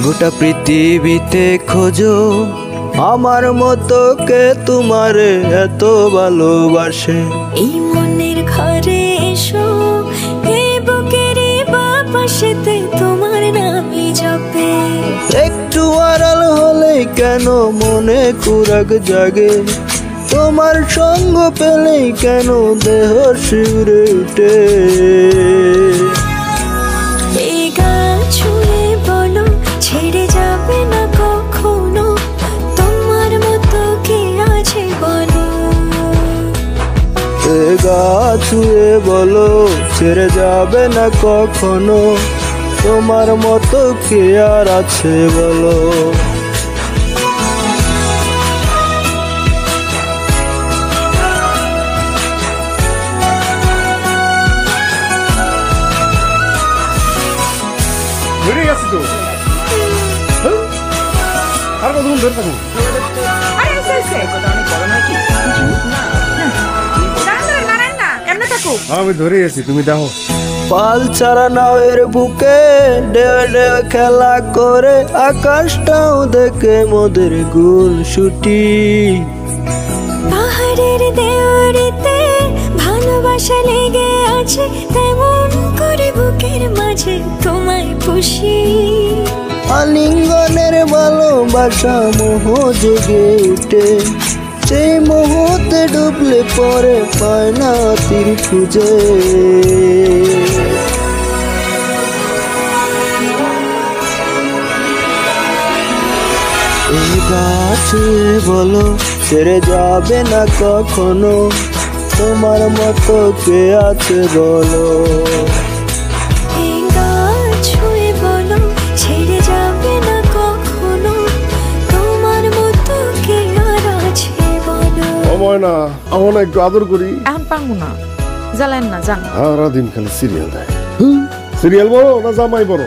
গোটা পৃথিবীতে খোঁজো আমার মতো কে তোমারে এত ভালোবাসে। এই মনের ঘরে এসো, এই বুকের বাপাশেতে তোমার নামই জপে। একটু আড়াল হলে কেন মনে কুরাগ জাগে, তোমার সঙ্গ পেলেই কেন দেহ শিউরে উঠে। এই গান ছুঁয়ে বলো ছেড়ে যাবে না কখনো, তোমার মতো কে আছে বলো। এই গান ছুঁয়ে বলো ছেড়ে যাবে না কখনো, তোমার মতো কে আর আছে বলো। ধরে গেছি তো, আর কতক্ষণ ধরে থাকুন? আমি ধরে গেছি, তুমি দেখো। পাল ছাড়া নাওয়ের বুকে ডেও ডেও খেলা করে, আকাশটাও দেখে মোদের গুল ছুটি। পাহাড়ের দেওয়ারিতে ভালোবাসা লেগে আছে, তেমন করে বুকের মাঝে তোমায় পুষি। আলিঙ্গনের ভালোবাসা মোহ জেগে উঠে, সেই মোহতে ডুবলে পরে পায় না তীর খুঁজে। এই গাছে বলো ছেড়ে যাবে না কখনো, তোমার মতো কে আছে বলো। এই গান ছুঁয়ে বলো ছেড়ে যাবে না কখনো, তোমার মতো কে আর আছে বলো। সময় না, আমার না একটু আদর করি। এখন পারবো না, জ্বালেন না, জান। সারাদিন খালি সিরিয়াল দেয়। সিরিয়াল বড় না জামাই বড়?